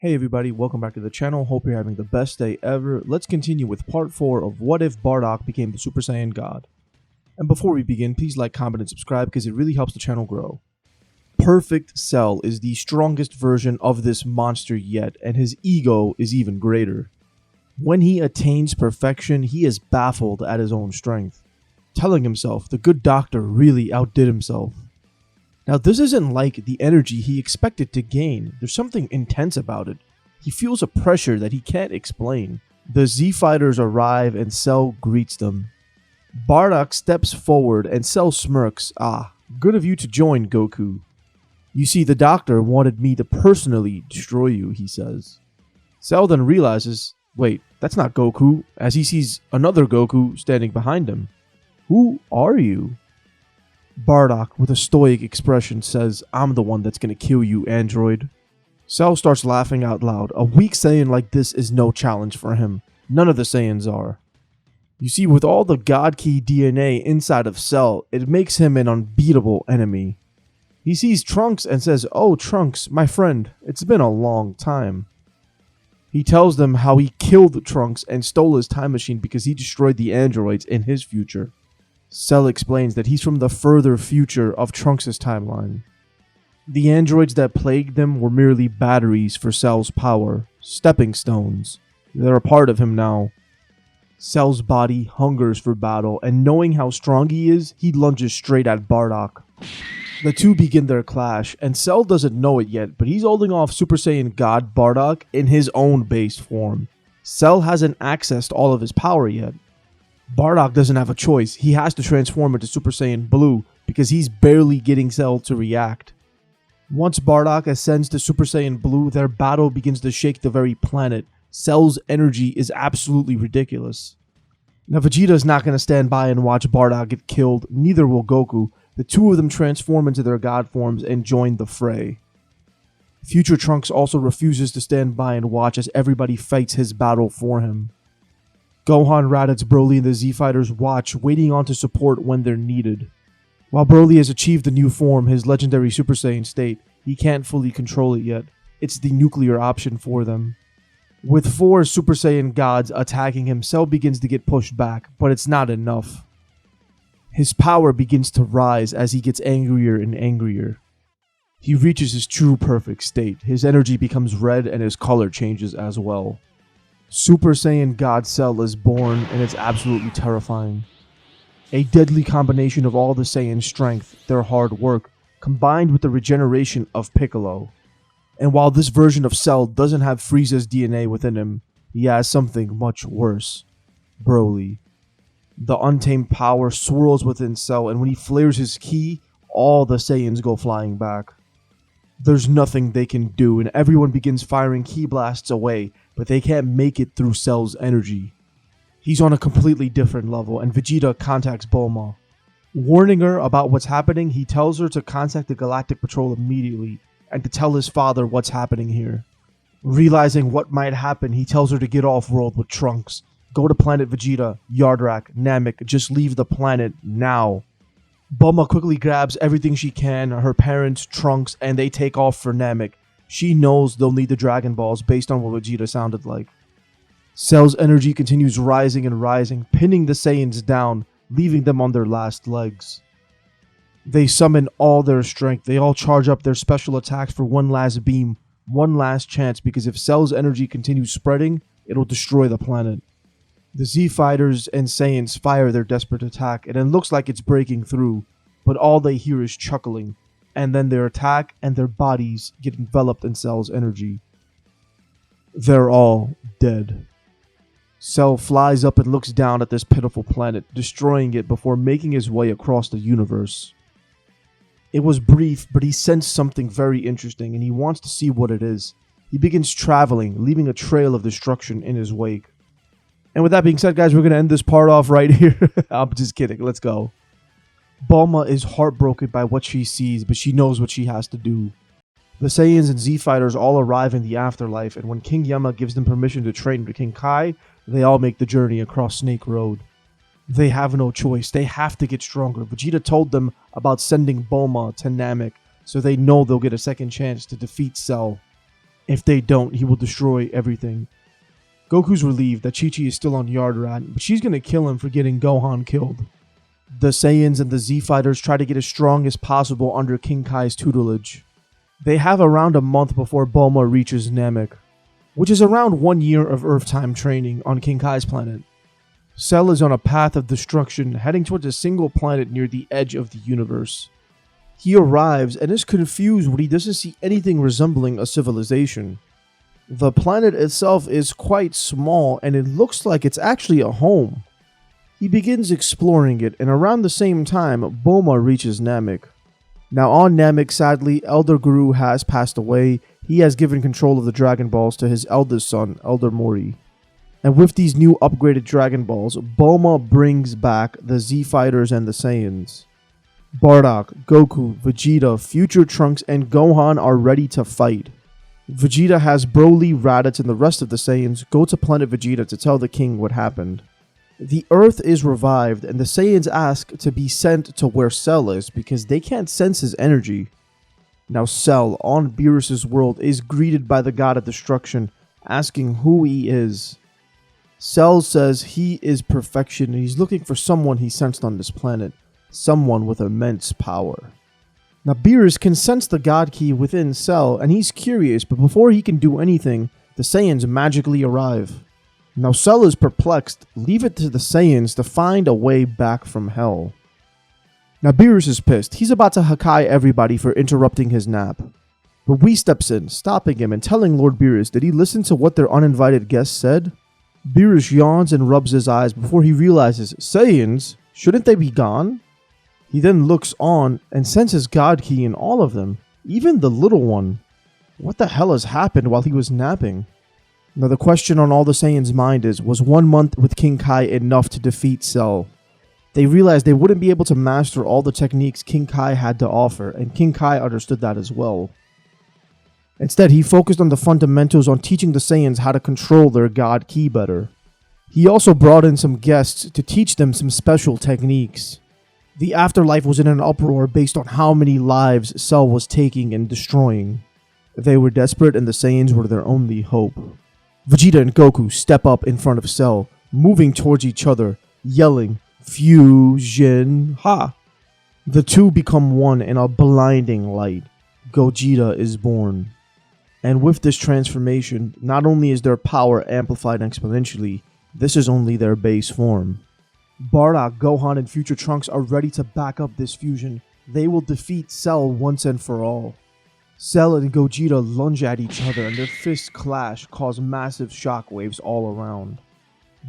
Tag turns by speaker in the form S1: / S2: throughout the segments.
S1: Hey everybody, welcome back to the channel. Hope you're having the best day ever. Let's continue with part 4 of What If Bardock Became the Super Saiyan God. And before we begin, please like, comment, and subscribe because it really helps the channel grow. Perfect Cell is the strongest version of this monster yet, and his ego is even greater. When he attains perfection, he is baffled at his own strength, telling himself the good doctor really outdid himself. Now, this isn't like the energy he expected to gain. There's something intense about it. He feels a pressure that he can't explain. The Z-Fighters arrive and Cell greets them. Bardock steps forward and Cell smirks. "Ah, good of you to join, Goku. You see, the doctor wanted me to personally destroy you," he says. Cell then realizes, wait, that's not Goku, as he sees another Goku standing behind him. "Who are you?" Bardock, with a stoic expression, says, "I'm the one that's gonna kill you, android." Cell starts laughing out loud. A weak Saiyan like this is no challenge for him. None of the Saiyans are. You see, with all the God Key DNA inside of Cell, it makes him an unbeatable enemy. He sees Trunks and says, "Oh, Trunks, my friend, it's been a long time." He tells them how he killed Trunks and stole his time machine because he destroyed the androids in his future. Cell explains that he's from the further future of Trunks' timeline. The androids that plagued them were merely batteries for Cell's power, stepping stones. They're a part of him now. Cell's body hungers for battle, and knowing how strong he is, he lunges straight at Bardock. The two begin their clash, and Cell doesn't know it yet, but he's holding off Super Saiyan God Bardock in his own base form. Cell hasn't accessed all of his power yet. Bardock doesn't have a choice. He has to transform into Super Saiyan Blue because he's barely getting Cell to react. Once Bardock ascends to Super Saiyan Blue, their battle begins to shake the very planet. Cell's energy is absolutely ridiculous. Now, Vegeta's not going to stand by and watch Bardock get killed, neither will Goku. The two of them transform into their god forms and join the fray. Future Trunks also refuses to stand by and watch as everybody fights his battle for him. Gohan, Raditz, Broly, and the Z-Fighters watch, waiting on to support when they're needed. While Broly has achieved the new form, his legendary Super Saiyan state, he can't fully control it yet. It's the nuclear option for them. With 4 Super Saiyan gods attacking him, Cell begins to get pushed back, but it's not enough. His power begins to rise as he gets angrier and angrier. He reaches his true perfect state. His energy becomes red and his color changes as well. Super Saiyan God Cell is born, and it's absolutely terrifying. A deadly combination of all the Saiyan strength, their hard work, combined with the regeneration of Piccolo. And while this version of Cell doesn't have Frieza's DNA within him, he has something much worse. Broly. The untamed power swirls within Cell, and when he flares his ki, all the Saiyans go flying back. There's nothing they can do, and everyone begins firing ki blasts away, but they can't make it through Cell's energy. He's on a completely different level, and Vegeta contacts Bulma. Warning her about what's happening, he tells her to contact the Galactic Patrol immediately, and to tell his father what's happening here. Realizing what might happen, he tells her to get off-world with Trunks. Go to planet Vegeta, Yardrak, Namek, just leave the planet now. Bulma quickly grabs everything she can, her parents, Trunks, and they take off for Namek. She knows they'll need the Dragon Balls based on what Vegeta sounded like. Cell's energy continues rising and rising, pinning the Saiyans down, leaving them on their last legs. They summon all their strength. They all charge up their special attacks for one last beam, one last chance, because if Cell's energy continues spreading, it'll destroy the planet. The Z-Fighters and Saiyans fire their desperate attack, and it looks like it's breaking through, but all they hear is chuckling, and then their attack and their bodies get enveloped in Cell's energy. They're all dead. Cell flies up and looks down at this pitiful planet, destroying it before making his way across the universe. It was brief, but he sensed something very interesting, and he wants to see what it is. He begins traveling, leaving a trail of destruction in his wake. And with that being said, guys, we're going to end this part off right here. I'm just kidding. Let's go. Bulma is heartbroken by what she sees, but she knows what she has to do. The Saiyans and Z-Fighters all arrive in the afterlife, and when King Yama gives them permission to train with King Kai, they all make the journey across Snake Road. They have no choice. They have to get stronger. Vegeta told them about sending Bulma to Namek, so they know they'll get a second chance to defeat Cell. If they don't, he will destroy everything. Goku's relieved that Chi-Chi is still on Yard Rat, but she's gonna kill him for getting Gohan killed. The Saiyans and the Z-Fighters try to get as strong as possible under King Kai's tutelage. They have around a month before Bulma reaches Namek, which is around 1 year of Earth time training on King Kai's planet. Cell is on a path of destruction, heading towards a single planet near the edge of the universe. He arrives and is confused when he doesn't see anything resembling a civilization. The planet itself is quite small and it looks like it's actually a home. He begins exploring it, and around the same time, Bulma reaches Namek. Now on Namek, sadly, Elder Guru has passed away. He has given control of the Dragon Balls to his eldest son, Elder Mori. And with these new upgraded Dragon Balls, Bulma brings back the Z-Fighters and the Saiyans. Bardock, Goku, Vegeta, Future Trunks, and Gohan are ready to fight. Vegeta has Broly, Raditz, and the rest of the Saiyans go to Planet Vegeta to tell the king what happened. The Earth is revived, and the Saiyans ask to be sent to where Cell is because they can't sense his energy. Now Cell, on Beerus' world, is greeted by the God of Destruction, asking who he is. Cell says he is perfection, and he's looking for someone he sensed on this planet, someone with immense power. Now Beerus can sense the God Key within Cell, and he's curious, but before he can do anything, the Saiyans magically arrive. Now Cell is perplexed. Leave it to the Saiyans to find a way back from hell. Now Beerus is pissed. He's about to Hakai everybody for interrupting his nap. But Whis steps in, stopping him and telling Lord Beerus, did he listen to what their uninvited guest said? Beerus yawns and rubs his eyes before he realizes, Saiyans? Shouldn't they be gone? He then looks on and senses God Key in all of them, even the little one. What the hell has happened while he was napping? Now the question on all the Saiyans' mind is, was 1 month with King Kai enough to defeat Cell? They realized they wouldn't be able to master all the techniques King Kai had to offer, and King Kai understood that as well. Instead, he focused on the fundamentals on teaching the Saiyans how to control their God Key better. He also brought in some guests to teach them some special techniques. The afterlife was in an uproar based on how many lives Cell was taking and destroying. They were desperate and the Saiyans were their only hope. Vegeta and Goku step up in front of Cell, moving towards each other, yelling, Fusion Ha! The two become one in a blinding light. Gogeta is born. And with this transformation, not only is their power amplified exponentially, this is only their base form. Bardock, Gohan, and Future Trunks are ready to back up this fusion. They will defeat Cell once and for all. Cell and Gogeta lunge at each other and their fists clash, cause massive shockwaves all around.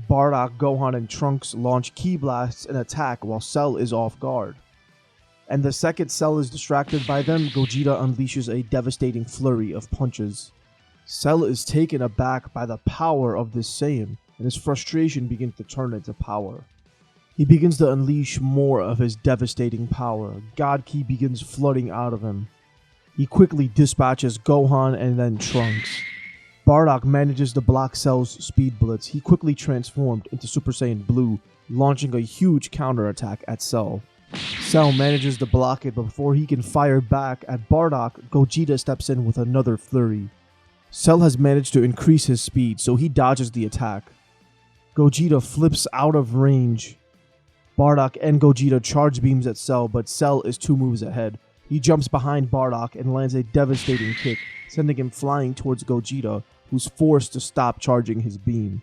S1: Bardock, Gohan, and Trunks launch Ki blasts and attack while Cell is off guard. And the second Cell is distracted by them, Gogeta unleashes a devastating flurry of punches. Cell is taken aback by the power of this Saiyan, and his frustration begins to turn into power. He begins to unleash more of his devastating power. God Ki begins flooding out of him. He quickly dispatches Gohan and then Trunks. Bardock manages to block Cell's speed blitz. He quickly transformed into Super Saiyan Blue, launching a huge counterattack at Cell. Cell manages to block it, but before he can fire back at Bardock, Gogeta steps in with another flurry. Cell has managed to increase his speed, so he dodges the attack. Gogeta flips out of range. Bardock and Gogeta charge beams at Cell, but Cell is 2 moves ahead. He jumps behind Bardock and lands a devastating kick, sending him flying towards Gogeta, who's forced to stop charging his beam.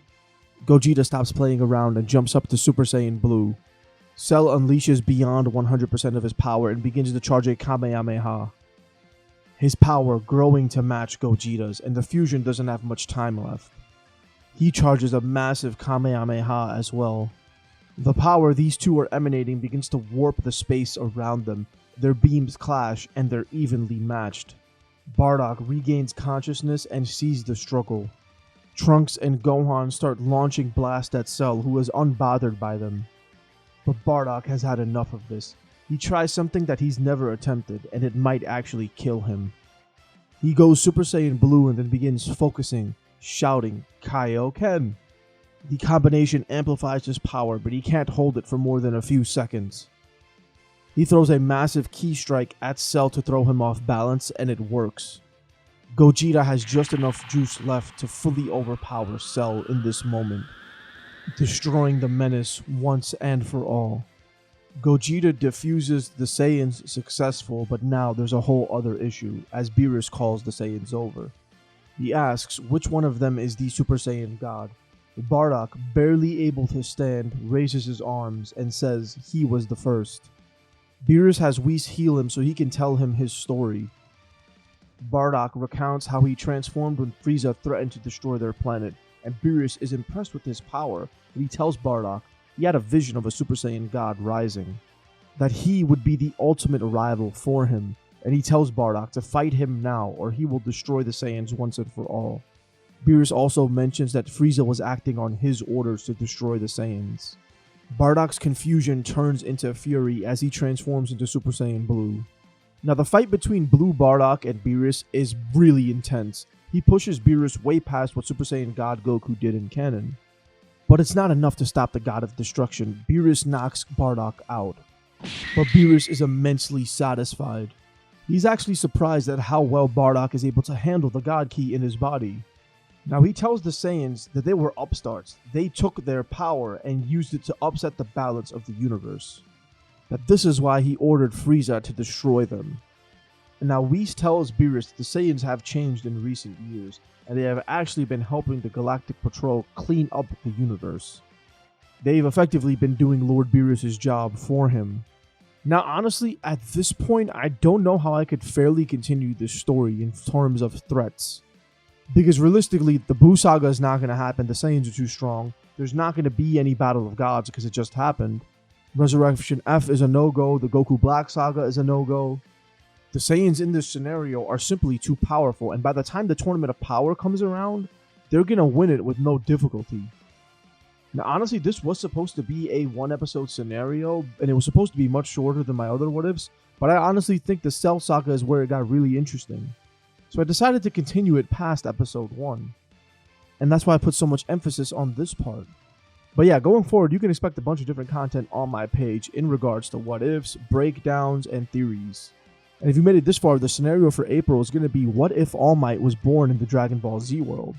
S1: Gogeta stops playing around and jumps up to Super Saiyan Blue. Cell unleashes beyond 100% of his power and begins to charge a Kamehameha. His power growing to match Gogeta's, and the fusion doesn't have much time left. He charges a massive Kamehameha as well. The power these two are emanating begins to warp the space around them. Their beams clash, and they're evenly matched. Bardock regains consciousness and sees the struggle. Trunks and Gohan start launching blasts at Cell, who is unbothered by them. But Bardock has had enough of this. He tries something that he's never attempted, and it might actually kill him. He goes Super Saiyan Blue and then begins focusing, shouting, Kaioken! The combination amplifies his power, but he can't hold it for more than a few seconds. He throws a massive Ki strike at Cell to throw him off balance, and it works. Gogeta has just enough juice left to fully overpower Cell in this moment, destroying the menace once and for all. Gogeta defuses the Saiyans successful, but now there's a whole other issue, as Beerus calls the Saiyans over. He asks which one of them is the Super Saiyan God. Bardock, barely able to stand, raises his arms and says he was the first. Beerus has Whis heal him so he can tell him his story. Bardock recounts how he transformed when Frieza threatened to destroy their planet, and Beerus is impressed with his power, but he tells Bardock he had a vision of a Super Saiyan God rising, that he would be the ultimate rival for him, and he tells Bardock to fight him now or he will destroy the Saiyans once and for all. Beerus also mentions that Frieza was acting on his orders to destroy the Saiyans. Bardock's confusion turns into fury as he transforms into Super Saiyan Blue. Now the fight between Blue Bardock and Beerus is really intense. He pushes Beerus way past what Super Saiyan God Goku did in canon. But it's not enough to stop the God of Destruction. Beerus knocks Bardock out. But Beerus is immensely satisfied. He's actually surprised at how well Bardock is able to handle the God Ki in his body. Now he tells the Saiyans that they were upstarts. They took their power and used it to upset the balance of the universe. That this is why he ordered Frieza to destroy them. And now Whis tells Beerus that the Saiyans have changed in recent years, and they have actually been helping the Galactic Patrol clean up the universe. They've effectively been doing Lord Beerus' job for him. Now honestly, at this point, I don't know how I could fairly continue this story in terms of threats. Because realistically, the Buu Saga is not going to happen, the Saiyans are too strong, there's not going to be any Battle of Gods because it just happened. Resurrection F is a no-go, the Goku Black Saga is a no-go. The Saiyans in this scenario are simply too powerful, and by the time the Tournament of Power comes around, they're going to win it with no difficulty. Now honestly, this was supposed to be a one-episode scenario, and it was supposed to be much shorter than my other what-ifs, but I honestly think the Cell Saga is where it got really interesting. So I decided to continue it past episode 1. And that's why I put so much emphasis on this part. But yeah, going forward, you can expect a bunch of different content on my page in regards to what-ifs, breakdowns, and theories. And if you made it this far, the scenario for April is going to be what if All Might was born in the Dragon Ball Z world.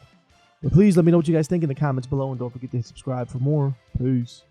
S1: But please let me know what you guys think in the comments below, and don't forget to hit subscribe for more. Peace.